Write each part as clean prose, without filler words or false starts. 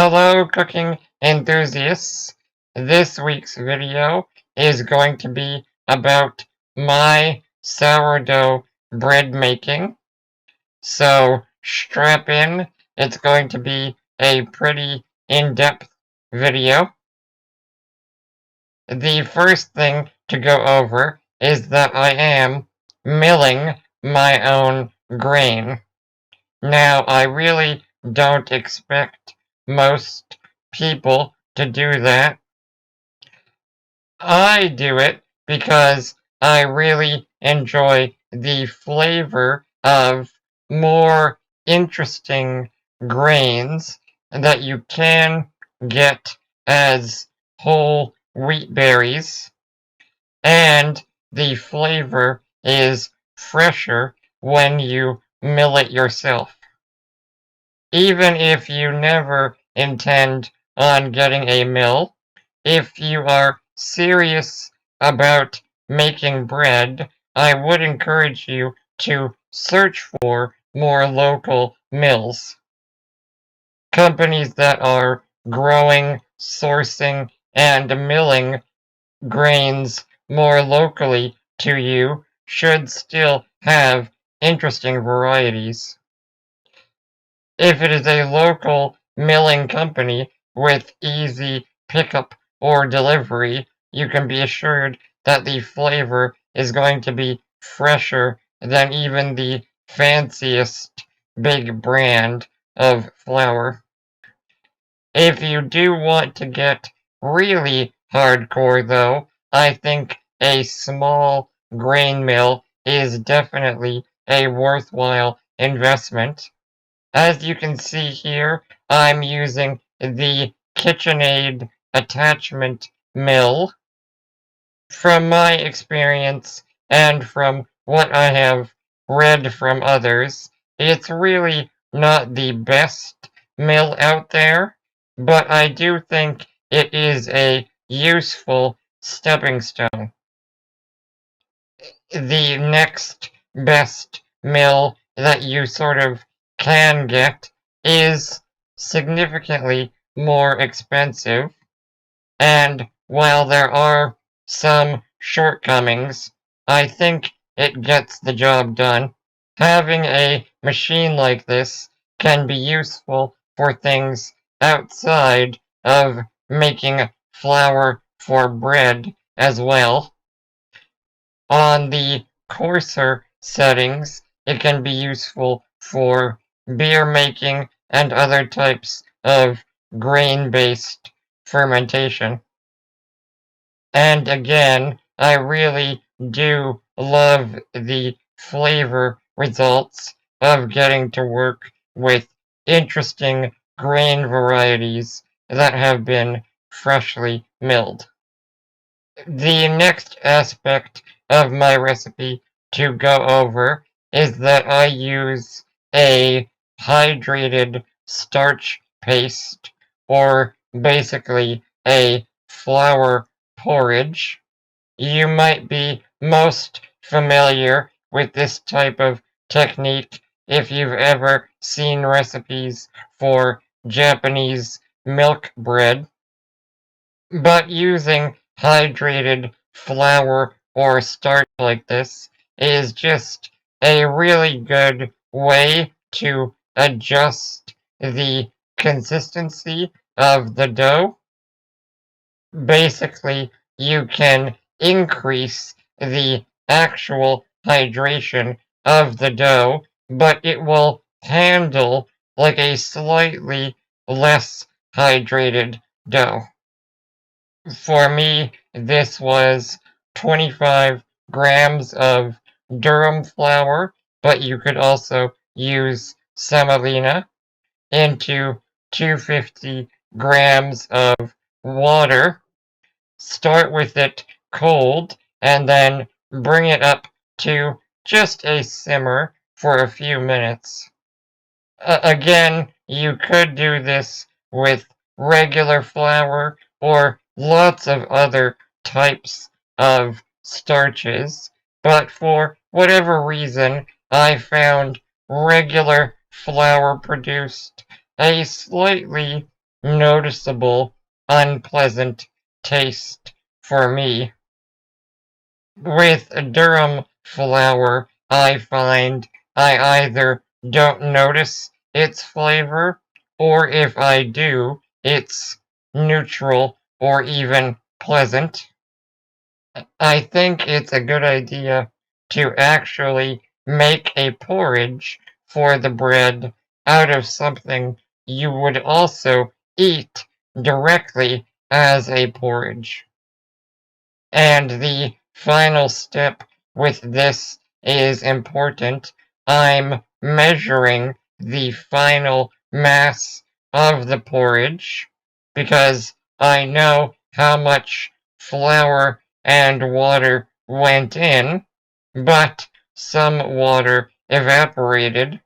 Hello, cooking enthusiasts. This week's video is going to be about my sourdough bread making. So strap in, it's going to be a pretty in-depth video. The first thing to go over is that I am milling my own grain. Now, I really don't expect most people to do that. I do it because I really enjoy the flavor of more interesting grains that you can get as whole wheat berries, and the flavor is fresher when you mill it yourself. Even if you never intend on getting a mill, if you are serious about making bread, I would encourage you to search for more local mills. Companies that are growing, sourcing, and milling grains more locally to you should still have interesting varieties. If it is a local milling company with easy pickup or delivery, you can be assured that the flavor is going to be fresher than even the fanciest big brand of flour. If you do want to get really hardcore though, I think a small grain mill is definitely a worthwhile investment. As you can see here, I'm using the KitchenAid attachment mill. From my experience and from what I have read from others, it's really not the best mill out there, but I do think it is a useful stepping stone. The next best mill that you sort of can get is significantly more expensive, and while there are some shortcomings, I think it gets the job done. Having a machine like this can be useful for things outside of making flour for bread as well. On the coarser settings, it can be useful for beer making and other types of grain-based fermentation. And again, I really do love the flavor results of getting to work with interesting grain varieties that have been freshly milled. The next aspect of my recipe to go over is that I use a hydrated starch paste, or basically a flour porridge. You might be most familiar with this type of technique if you've ever seen recipes for Japanese milk bread. But using hydrated flour or starch like this is just a really good way to adjust the consistency of the dough. Basically, you can increase the actual hydration of the dough, but it will handle like a slightly less hydrated dough. For me, this was 25 grams of durum flour, but you could also use semolina, into 250 grams of water. Start with it cold and then bring it up to just a simmer for a few minutes. Again, you could do this with regular flour or lots of other types of starches, but for whatever reason, I found regular flour produced a slightly noticeable, unpleasant taste for me. With durum flour, I find I either don't notice its flavor, or if I do, it's neutral or even pleasant. I think it's a good idea to actually make a porridge for the bread out of something you would also eat directly as a porridge. And the final step with this is important. I'm measuring the final mass of the porridge because I know how much flour and water went in, but some water evaporated,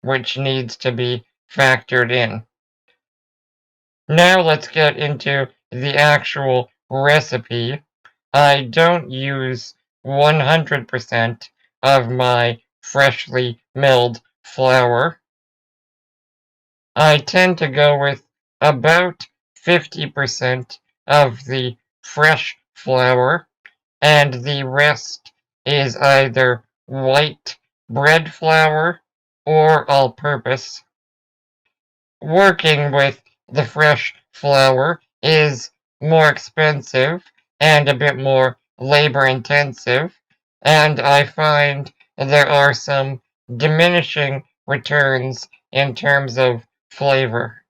which needs to be factored in. Now let's get into the actual recipe. I don't use 100% of my freshly milled flour. I tend to go with about 50% of the fresh flour, and the rest is either white bread flour or all-purpose. Working with the fresh flour is more expensive and a bit more labor intensive, and I find there are some diminishing returns in terms of flavor.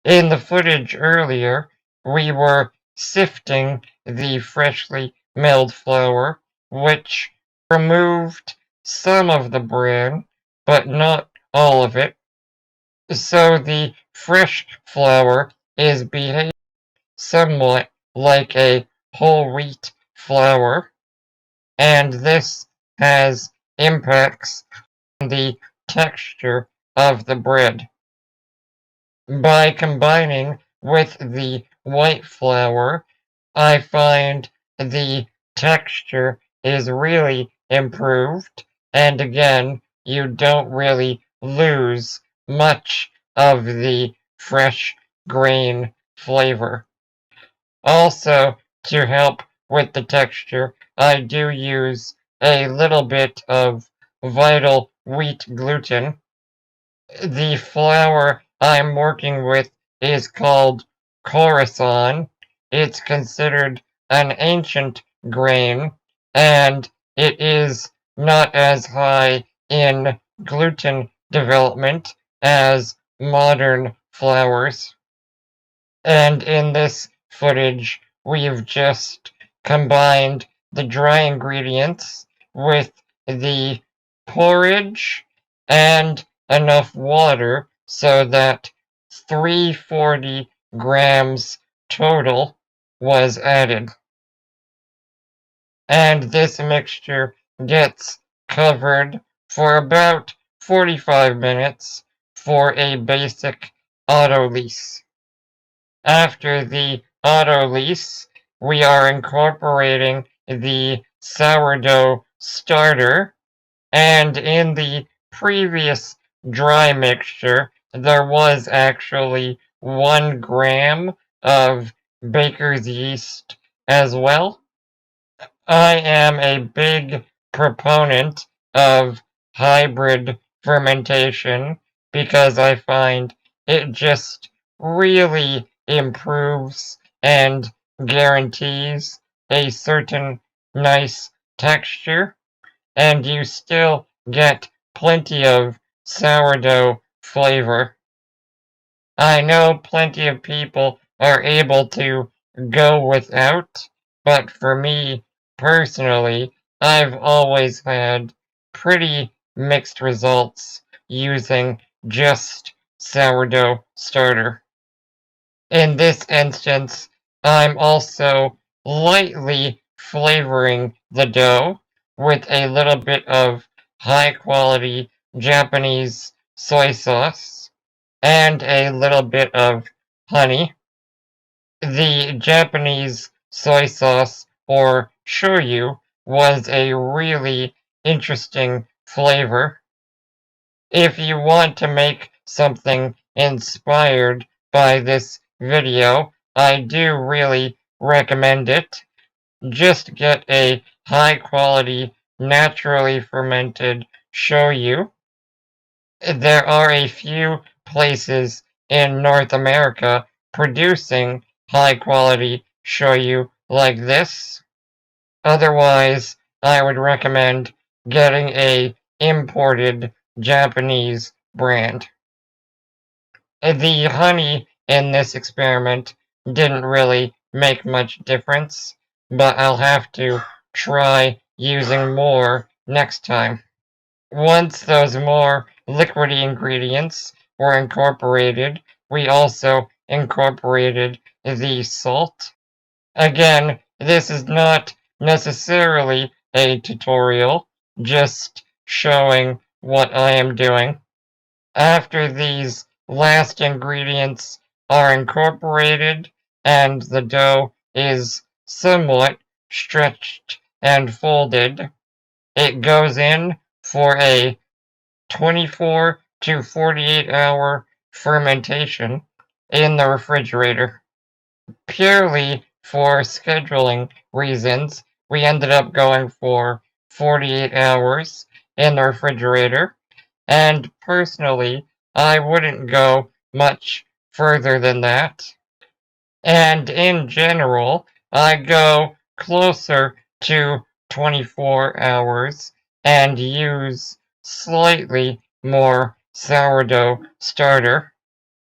In the footage earlier, we were sifting the freshly milled flour, which removed some of the bran, but not all of it. So the fresh flour is behaving somewhat like a whole wheat flour, and this has impacts on the texture of the bread. By combining with the white flour, I find the texture is really improved, and again, you don't really lose much of the fresh grain flavor. Also, to help with the texture, I do use a little bit of vital wheat gluten. The flour I'm working with is called Khorasan. It's considered an ancient grain, and it is not as high in gluten development as modern flours. And in this footage, we've just combined the dry ingredients with the porridge and enough water so that 340 grams total was added. And this mixture gets covered for about 45 minutes for a basic autolyse. After the autolyse, we are incorporating the sourdough starter, and in the previous dry mixture, there was actually 1 gram of baker's yeast as well. I am a big proponent of hybrid fermentation because I find it just really improves and guarantees a certain nice texture, and you still get plenty of sourdough flavor. I know plenty of people are able to go without, but for me personally, I've always had pretty mixed results using just sourdough starter. In this instance, I'm also lightly flavoring the dough with a little bit of high quality Japanese soy sauce and a little bit of honey. The Japanese soy sauce, or shoyu, was a really interesting flavor. If you want to make something inspired by this video, I do really recommend it. Just get a high quality, naturally fermented shoyu. There are a few places in North America producing high quality shoyu like this. Otherwise, I would recommend getting a imported Japanese brand. The honey in this experiment didn't really make much difference, but I'll have to try using more next time. Once those more liquidy ingredients were incorporated, we also incorporated the salt. Again, this is not necessarily a tutorial, just showing what I am doing. After these last ingredients are incorporated and the dough is somewhat stretched and folded, it goes in for a 24 to 48 hour fermentation in the refrigerator. Purely for scheduling reasons, we ended up going for 48 hours in the refrigerator, and personally, I wouldn't go much further than that. And in general, I go closer to 24 hours and use slightly more sourdough starter.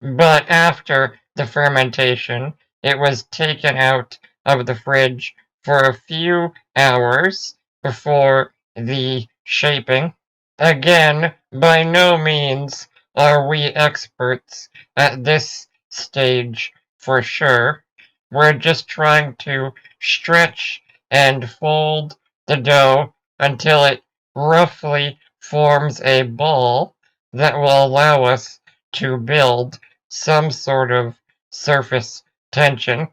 But after the fermentation, it was taken out of the fridge for a few hours before the shaping. Again, by no means are we experts at this stage for sure. We're just trying to stretch and fold the dough until it roughly forms a ball that will allow us to build some sort of surface tension.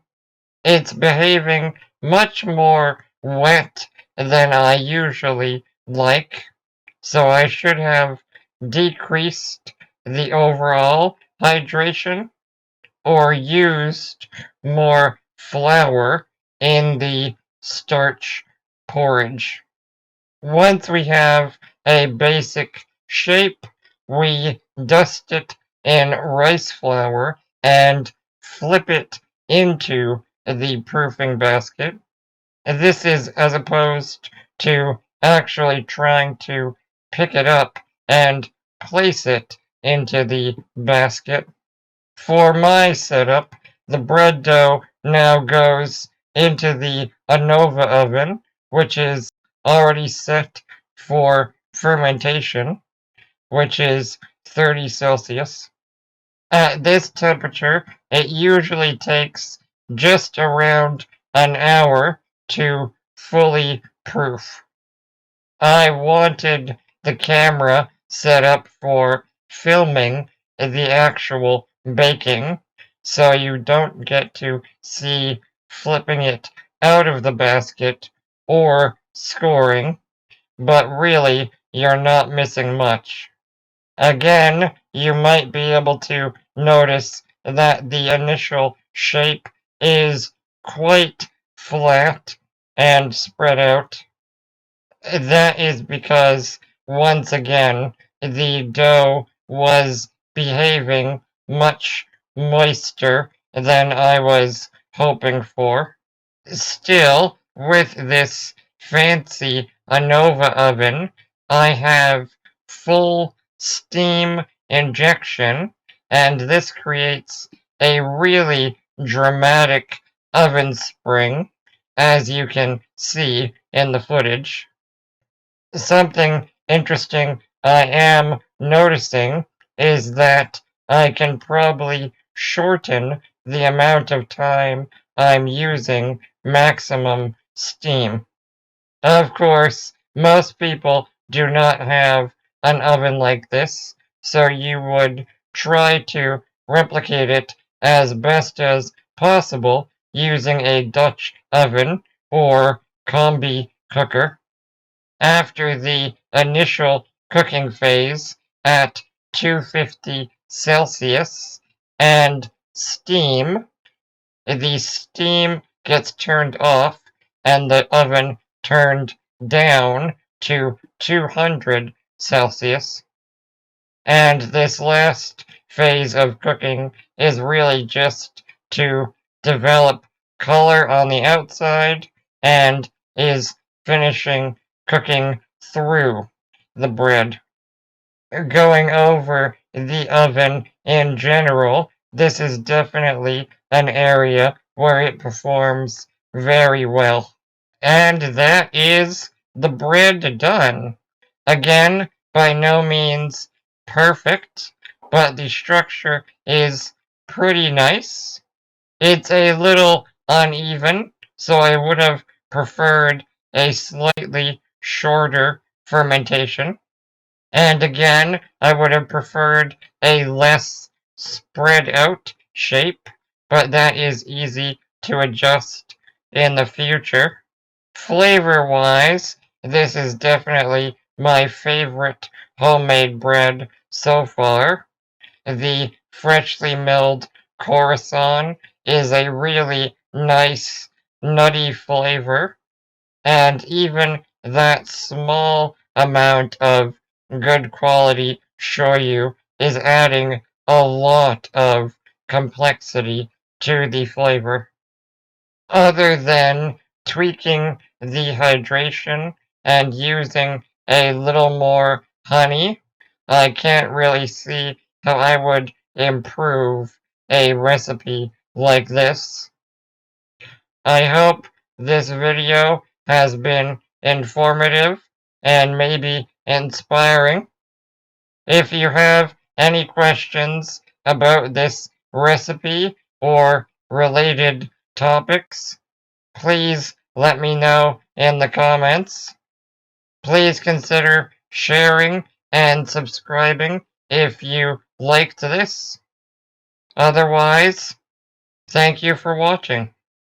It's behaving much more wet than I usually like, so I should have decreased the overall hydration or used more flour in the starch porridge. Once we have a basic shape, we dust it in rice flour and flip it into the proofing basket. This is as opposed to actually trying to pick it up and place it into the basket. For my setup, the bread dough now goes into the Anova oven, which is already set for fermentation, which is 30 Celsius. At this temperature, it usually takes just around an hour to fully proof. I wanted the camera set up for filming the actual baking, so you don't get to see flipping it out of the basket or scoring, but really you're not missing much. Again, you might be able to notice that the initial shape is quite flat and spread out. That is because, once again, the dough was behaving much moister than I was hoping for. Still, with this fancy Anova oven, I have full steam injection, and this creates a really dramatic oven spring, as you can see in the footage. Something interesting I am noticing is that I can probably shorten the amount of time I'm using maximum steam. Of course, most people do not have an oven like this, so you would try to replicate it as best as possible using a Dutch oven or combi cooker. After the initial cooking phase at 250 Celsius and steam, the steam gets turned off and the oven turned down to 200 Celsius. And this last phase of cooking is really just to develop color on the outside and is finishing cooking through the bread. Going over the oven in general, this is definitely an area where it performs very well. And that is the bread done. Again, by no means perfect, but the structure is pretty nice. It's a little uneven, so I would have preferred a slightly shorter fermentation. And again, I would have preferred a less spread out shape, but that is easy to adjust in the future. Flavor-wise, this is definitely my favorite homemade bread so far. The freshly milled Khorasan is a really nice, nutty flavor, and even that small amount of good quality shoyu is adding a lot of complexity to the flavor. Other than tweaking the hydration and using a little more honey, I can't really see how I would improve a recipe like this. I hope this video has been informative and maybe inspiring. If you have any questions about this recipe or related topics, please let me know in the comments. Please consider sharing and subscribing if you liked this. Otherwise, thank you for watching.